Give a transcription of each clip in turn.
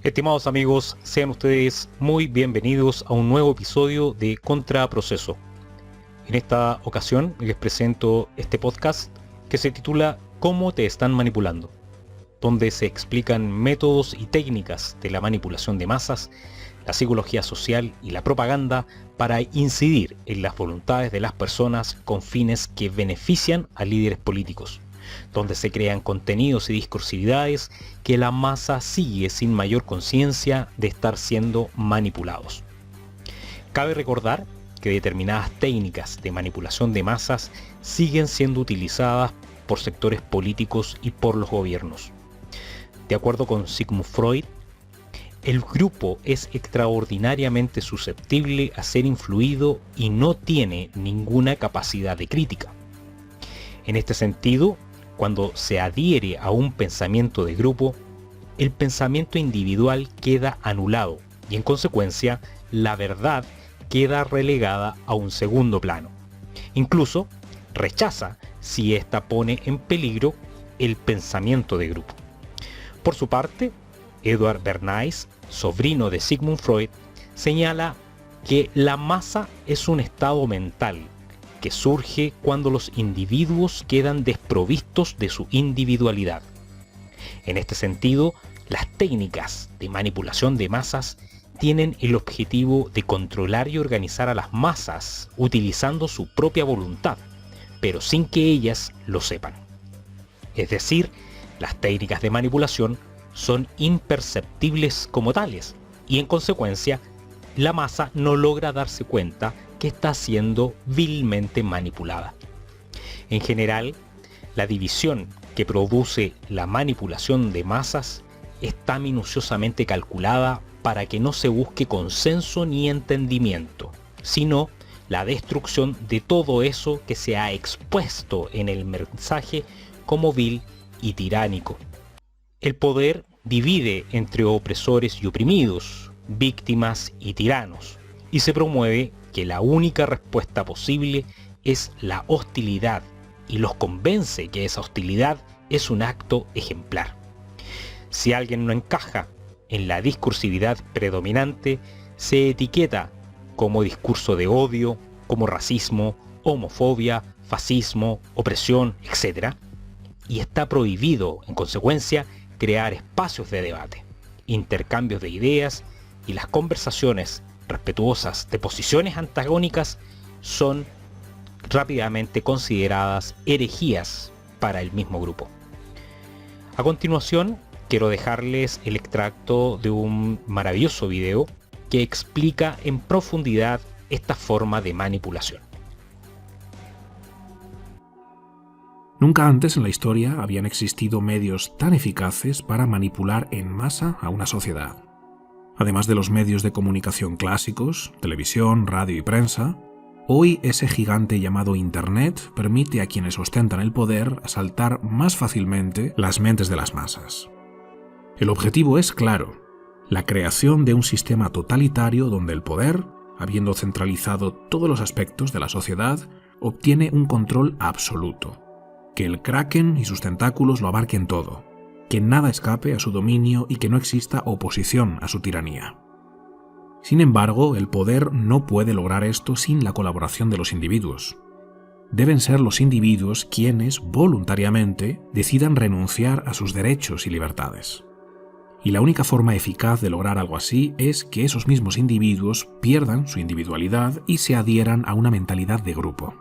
Estimados amigos, sean ustedes muy bienvenidos a un nuevo episodio de Contraproceso. En esta ocasión les presento este podcast que se titula ¿Cómo te están manipulando?, donde se explican métodos y técnicas de la manipulación de masas, la psicología social y la propaganda para incidir en las voluntades de las personas con fines que benefician a líderes políticos, donde se crean contenidos y discursividades que la masa sigue sin mayor conciencia de estar siendo manipulados. Cabe recordar que determinadas técnicas de manipulación de masas siguen siendo utilizadas por sectores políticos y por los gobiernos. De acuerdo con Sigmund Freud, el grupo es extraordinariamente susceptible a ser influido y no tiene ninguna capacidad de crítica. En este sentido, cuando se adhiere a un pensamiento de grupo, el pensamiento individual queda anulado y en consecuencia la verdad queda relegada a un segundo plano. Incluso rechaza si ésta pone en peligro el pensamiento de grupo. Por su parte, Edward Bernays, sobrino de Sigmund Freud, señala que la masa es un estado mental que surge cuando los individuos quedan desprovistos de su individualidad. En este sentido, las técnicas de manipulación de masas tienen el objetivo de controlar y organizar a las masas utilizando su propia voluntad, pero sin que ellas lo sepan. Es decir, las técnicas de manipulación son imperceptibles como tales y en consecuencia la masa no logra darse cuenta que está siendo vilmente manipulada. En general, la división que produce la manipulación de masas está minuciosamente calculada para que no se busque consenso ni entendimiento, sino la destrucción de todo eso que se ha expuesto en el mensaje como vil y tiránico. El poder divide entre opresores y oprimidos, víctimas y tiranos, y se promueve que la única respuesta posible es la hostilidad, y los convence que esa hostilidad es un acto ejemplar. Si alguien no encaja en la discursividad predominante, se etiqueta como discurso de odio, como racismo, homofobia, fascismo, opresión, etc. Y está prohibido, en consecuencia, crear espacios de debate, intercambios de ideas, y las conversaciones respetuosas de posiciones antagónicas son rápidamente consideradas herejías para el mismo grupo. A continuación, quiero dejarles el extracto de un maravilloso video que explica en profundidad esta forma de manipulación. Nunca antes en la historia habían existido medios tan eficaces para manipular en masa a una sociedad. Además de los medios de comunicación clásicos, televisión, radio y prensa, hoy ese gigante llamado Internet permite a quienes ostentan el poder asaltar más fácilmente las mentes de las masas. El objetivo es claro: la creación de un sistema totalitario donde el poder, habiendo centralizado todos los aspectos de la sociedad, obtiene un control absoluto. Que el Kraken y sus tentáculos lo abarquen todo, que nada escape a su dominio y que no exista oposición a su tiranía. Sin embargo, el poder no puede lograr esto sin la colaboración de los individuos. Deben ser los individuos quienes, voluntariamente, decidan renunciar a sus derechos y libertades. Y la única forma eficaz de lograr algo así es que esos mismos individuos pierdan su individualidad y se adhieran a una mentalidad de grupo.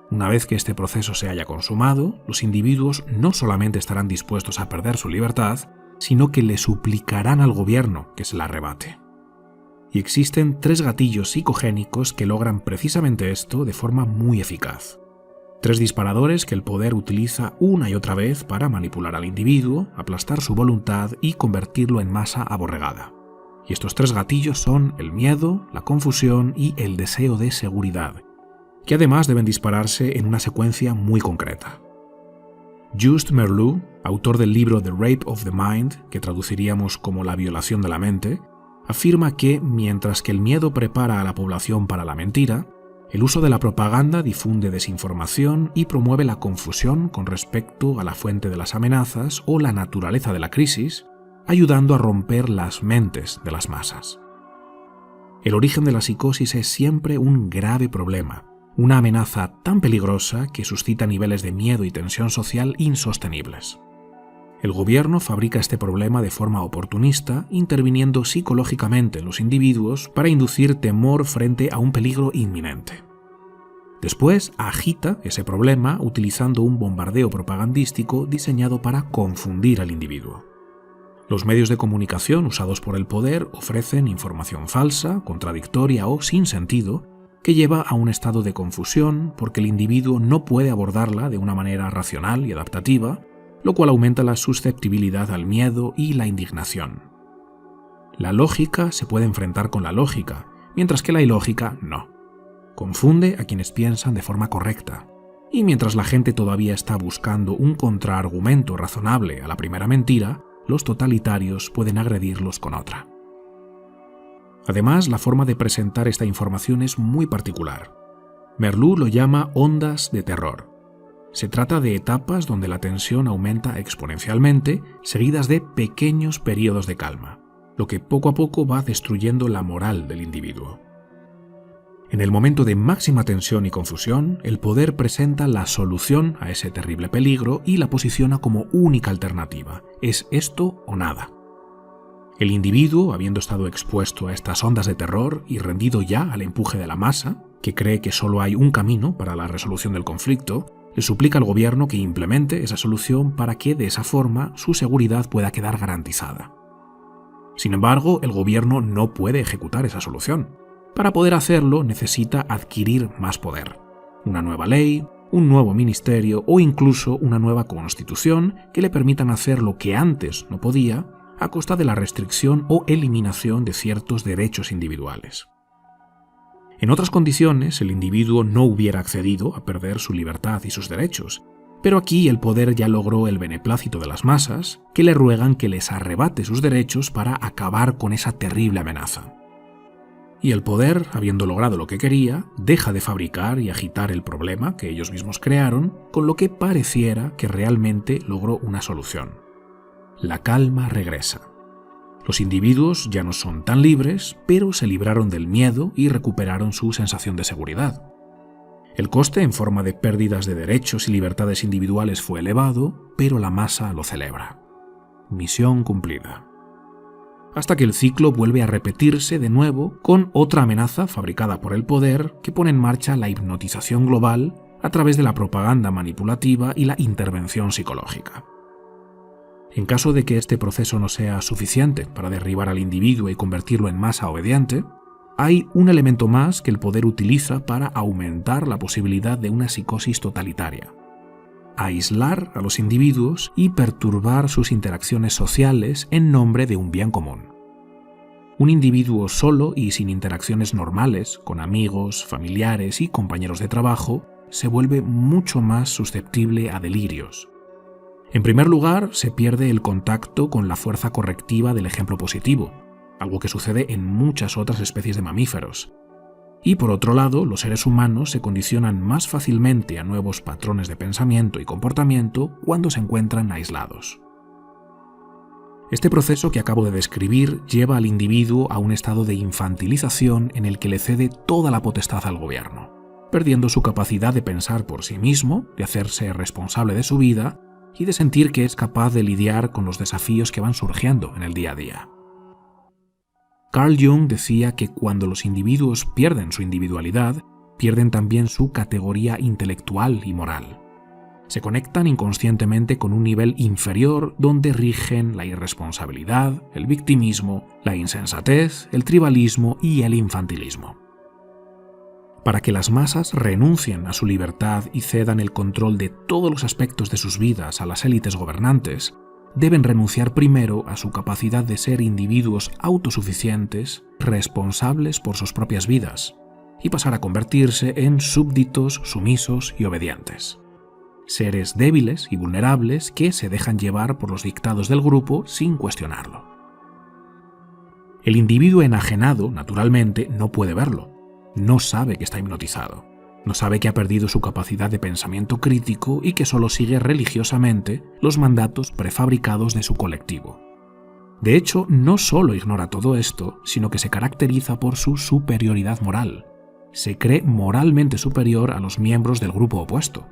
Una vez que este proceso se haya consumado, los individuos no solamente estarán dispuestos a perder su libertad, sino que le suplicarán al gobierno que se la arrebate. Y existen 3 gatillos psicogénicos que logran precisamente esto de forma muy eficaz. 3 disparadores que el poder utiliza una y otra vez para manipular al individuo, aplastar su voluntad y convertirlo en masa aborregada. Y estos 3 gatillos son el miedo, la confusión y el deseo de seguridad, que además deben dispararse en una secuencia muy concreta. Just Merleau, autor del libro The Rape of the Mind, que traduciríamos como la violación de la mente, afirma que, mientras que el miedo prepara a la población para la mentira, el uso de la propaganda difunde desinformación y promueve la confusión con respecto a la fuente de las amenazas o la naturaleza de la crisis, ayudando a romper las mentes de las masas. El origen de la psicosis es siempre un grave problema, una amenaza tan peligrosa que suscita niveles de miedo y tensión social insostenibles. El gobierno fabrica este problema de forma oportunista, interviniendo psicológicamente en los individuos para inducir temor frente a un peligro inminente. Después agita ese problema utilizando un bombardeo propagandístico diseñado para confundir al individuo. Los medios de comunicación usados por el poder ofrecen información falsa, contradictoria o sin sentido, que lleva a un estado de confusión porque el individuo no puede abordarla de una manera racional y adaptativa, lo cual aumenta la susceptibilidad al miedo y la indignación. La lógica se puede enfrentar con la lógica, mientras que la ilógica no. Confunde a quienes piensan de forma correcta. Y mientras la gente todavía está buscando un contraargumento razonable a la primera mentira, los totalitarios pueden agredirlos con otra. Además, la forma de presentar esta información es muy particular. Merleau lo llama ondas de terror. Se trata de etapas donde la tensión aumenta exponencialmente, seguidas de pequeños periodos de calma, lo que poco a poco va destruyendo la moral del individuo. En el momento de máxima tensión y confusión, el poder presenta la solución a ese terrible peligro y la posiciona como única alternativa. Es esto o nada. El individuo, habiendo estado expuesto a estas ondas de terror y rendido ya al empuje de la masa, que cree que solo hay un camino para la resolución del conflicto, le suplica al gobierno que implemente esa solución para que, de esa forma, su seguridad pueda quedar garantizada. Sin embargo, el gobierno no puede ejecutar esa solución. Para poder hacerlo, necesita adquirir más poder. Una nueva ley, un nuevo ministerio o incluso una nueva constitución que le permitan hacer lo que antes no podía a costa de la restricción o eliminación de ciertos derechos individuales. En otras condiciones, el individuo no hubiera accedido a perder su libertad y sus derechos, pero aquí el poder ya logró el beneplácito de las masas, que le ruegan que les arrebate sus derechos para acabar con esa terrible amenaza. Y el poder, habiendo logrado lo que quería, deja de fabricar y agitar el problema que ellos mismos crearon, con lo que pareciera que realmente logró una solución. La calma regresa. Los individuos ya no son tan libres, pero se libraron del miedo y recuperaron su sensación de seguridad. El coste en forma de pérdidas de derechos y libertades individuales fue elevado, pero la masa lo celebra. Misión cumplida. Hasta que el ciclo vuelve a repetirse de nuevo con otra amenaza fabricada por el poder que pone en marcha la hipnotización global a través de la propaganda manipulativa y la intervención psicológica. En caso de que este proceso no sea suficiente para derribar al individuo y convertirlo en masa obediente, hay un elemento más que el poder utiliza para aumentar la posibilidad de una psicosis totalitaria: aislar a los individuos y perturbar sus interacciones sociales en nombre de un bien común. Un individuo solo y sin interacciones normales con amigos, familiares y compañeros de trabajo se vuelve mucho más susceptible a delirios. En primer lugar, se pierde el contacto con la fuerza correctiva del ejemplo positivo, algo que sucede en muchas otras especies de mamíferos. Y por otro lado, los seres humanos se condicionan más fácilmente a nuevos patrones de pensamiento y comportamiento cuando se encuentran aislados. Este proceso que acabo de describir lleva al individuo a un estado de infantilización en el que le cede toda la potestad al gobierno, perdiendo su capacidad de pensar por sí mismo, de hacerse responsable de su vida y de sentir que es capaz de lidiar con los desafíos que van surgiendo en el día a día. Carl Jung decía que cuando los individuos pierden su individualidad, pierden también su categoría intelectual y moral. Se conectan inconscientemente con un nivel inferior donde rigen la irresponsabilidad, el victimismo, la insensatez, el tribalismo y el infantilismo. Para que las masas renuncien a su libertad y cedan el control de todos los aspectos de sus vidas a las élites gobernantes, deben renunciar primero a su capacidad de ser individuos autosuficientes, responsables por sus propias vidas, y pasar a convertirse en súbditos, sumisos y obedientes. Seres débiles y vulnerables que se dejan llevar por los dictados del grupo sin cuestionarlo. El individuo enajenado, naturalmente, no puede verlo. No sabe que está hipnotizado. No sabe que ha perdido su capacidad de pensamiento crítico y que solo sigue religiosamente los mandatos prefabricados de su colectivo. De hecho, no solo ignora todo esto, sino que se caracteriza por su superioridad moral. Se cree moralmente superior a los miembros del grupo opuesto.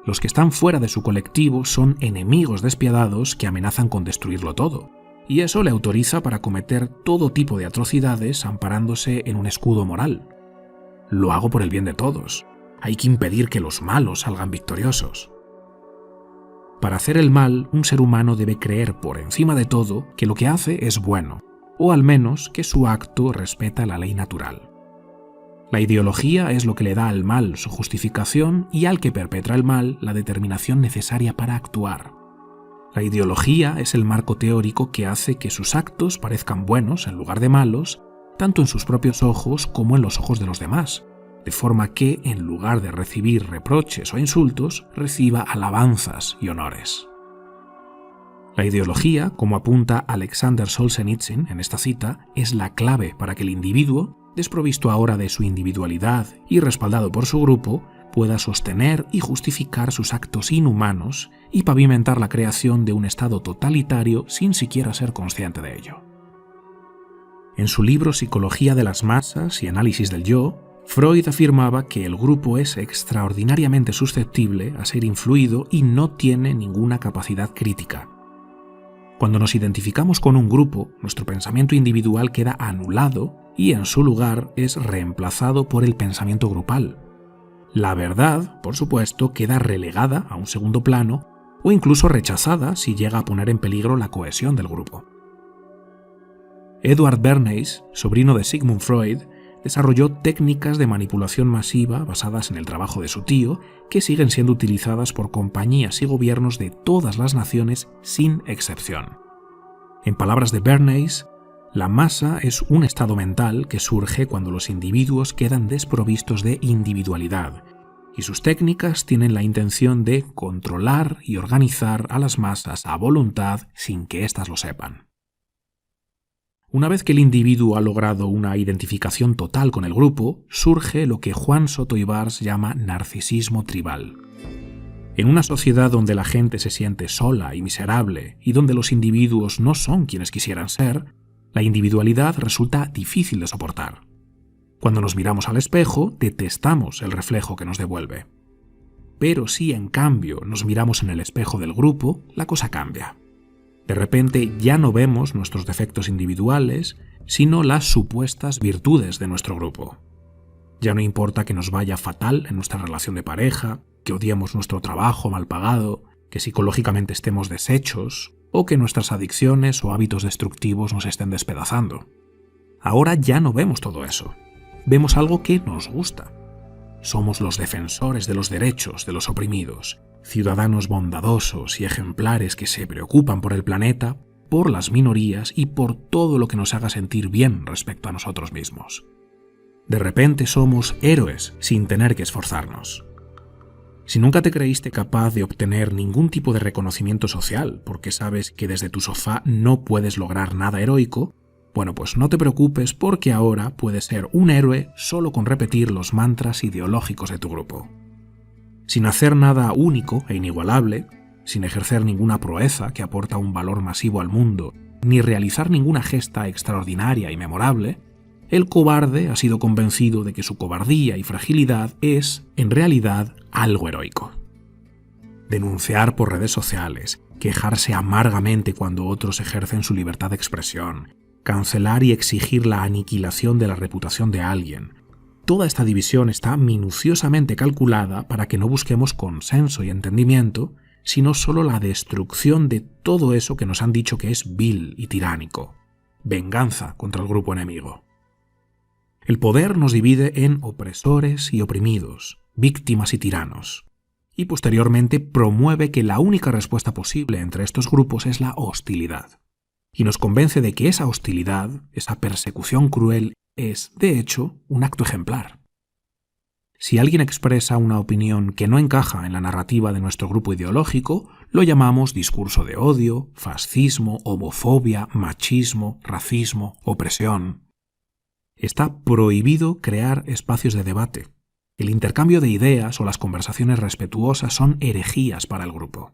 Los que están fuera de su colectivo son enemigos despiadados que amenazan con destruirlo todo, y eso le autoriza para cometer todo tipo de atrocidades amparándose en un escudo moral. Lo hago por el bien de todos. Hay que impedir que los malos salgan victoriosos. Para hacer el mal, un ser humano debe creer por encima de todo que lo que hace es bueno, o al menos que su acto respeta la ley natural. La ideología es lo que le da al mal su justificación y al que perpetra el mal la determinación necesaria para actuar. La ideología es el marco teórico que hace que sus actos parezcan buenos en lugar de malos, tanto en sus propios ojos como en los ojos de los demás, de forma que, en lugar de recibir reproches o insultos, reciba alabanzas y honores. La ideología, como apunta Alexander Solzhenitsyn en esta cita, es la clave para que el individuo, desprovisto ahora de su individualidad y respaldado por su grupo, pueda sostener y justificar sus actos inhumanos y pavimentar la creación de un estado totalitario sin siquiera ser consciente de ello. En su libro Psicología de las masas y análisis del yo, Freud afirmaba que el grupo es extraordinariamente susceptible a ser influido y no tiene ninguna capacidad crítica. Cuando nos identificamos con un grupo, nuestro pensamiento individual queda anulado y en su lugar es reemplazado por el pensamiento grupal. La verdad, por supuesto, queda relegada a un segundo plano o incluso rechazada si llega a poner en peligro la cohesión del grupo. Edward Bernays, sobrino de Sigmund Freud, desarrolló técnicas de manipulación masiva basadas en el trabajo de su tío, que siguen siendo utilizadas por compañías y gobiernos de todas las naciones sin excepción. En palabras de Bernays, la masa es un estado mental que surge cuando los individuos quedan desprovistos de individualidad, y sus técnicas tienen la intención de controlar y organizar a las masas a voluntad sin que éstas lo sepan. Una vez que el individuo ha logrado una identificación total con el grupo, surge lo que Juan Soto Ibars llama narcisismo tribal. En una sociedad donde la gente se siente sola y miserable y donde los individuos no son quienes quisieran ser, la individualidad resulta difícil de soportar. Cuando nos miramos al espejo, detestamos el reflejo que nos devuelve. Pero si en cambio nos miramos en el espejo del grupo, la cosa cambia. De repente ya no vemos nuestros defectos individuales, sino las supuestas virtudes de nuestro grupo. Ya no importa que nos vaya fatal en nuestra relación de pareja, que odiemos nuestro trabajo mal pagado, que psicológicamente estemos deshechos, o que nuestras adicciones o hábitos destructivos nos estén despedazando. Ahora ya no vemos todo eso. Vemos algo que nos gusta. Somos los defensores de los derechos de los oprimidos, ciudadanos bondadosos y ejemplares que se preocupan por el planeta, por las minorías y por todo lo que nos haga sentir bien respecto a nosotros mismos. De repente somos héroes sin tener que esforzarnos. Si nunca te creíste capaz de obtener ningún tipo de reconocimiento social porque sabes que desde tu sofá no puedes lograr nada heroico, bueno, pues no te preocupes porque ahora puedes ser un héroe solo con repetir los mantras ideológicos de tu grupo. Sin hacer nada único e inigualable, sin ejercer ninguna proeza que aporta un valor masivo al mundo, ni realizar ninguna gesta extraordinaria y memorable, el cobarde ha sido convencido de que su cobardía y fragilidad es, en realidad, algo heroico. Denunciar por redes sociales, quejarse amargamente cuando otros ejercen su libertad de expresión, cancelar y exigir la aniquilación de la reputación de alguien. Toda esta división está minuciosamente calculada para que no busquemos consenso y entendimiento, sino solo la destrucción de todo eso que nos han dicho que es vil y tiránico. Venganza contra el grupo enemigo. El poder nos divide en opresores y oprimidos, víctimas y tiranos, y posteriormente promueve que la única respuesta posible entre estos grupos es la hostilidad. Y nos convence de que esa hostilidad, esa persecución cruel, es, de hecho, un acto ejemplar. Si alguien expresa una opinión que no encaja en la narrativa de nuestro grupo ideológico, lo llamamos discurso de odio, fascismo, homofobia, machismo, racismo, opresión. Está prohibido crear espacios de debate. El intercambio de ideas o las conversaciones respetuosas son herejías para el grupo.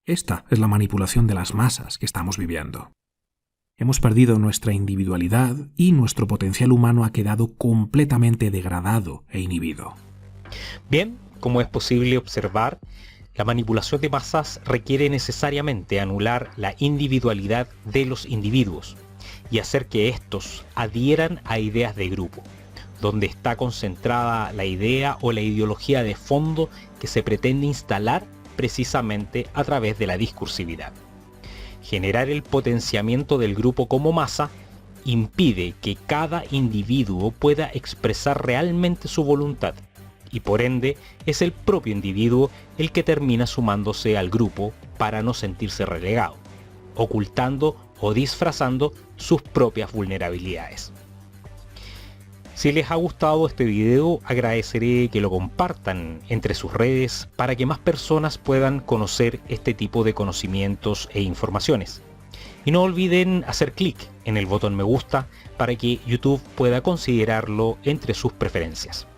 Esta es la manipulación de las masas que estamos viviendo. Hemos perdido nuestra individualidad y nuestro potencial humano ha quedado completamente degradado e inhibido. Bien, como es posible observar, la manipulación de masas requiere necesariamente anular la individualidad de los individuos y hacer que éstos adhieran a ideas de grupo, donde está concentrada la idea o la ideología de fondo que se pretende instalar precisamente a través de la discursividad. Generar el potenciamiento del grupo como masa impide que cada individuo pueda expresar realmente su voluntad y por ende es el propio individuo el que termina sumándose al grupo para no sentirse relegado, ocultando o disfrazando sus propias vulnerabilidades. Si les ha gustado este video, agradeceré que lo compartan entre sus redes para que más personas puedan conocer este tipo de conocimientos e informaciones. Y no olviden hacer clic en el botón me gusta para que YouTube pueda considerarlo entre sus preferencias.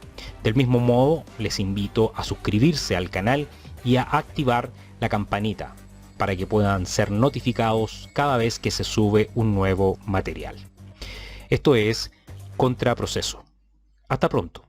Del mismo modo, les invito a suscribirse al canal y a activar la campanita para que puedan ser notificados cada vez que se sube un nuevo material. Esto es Contraproceso. Hasta pronto.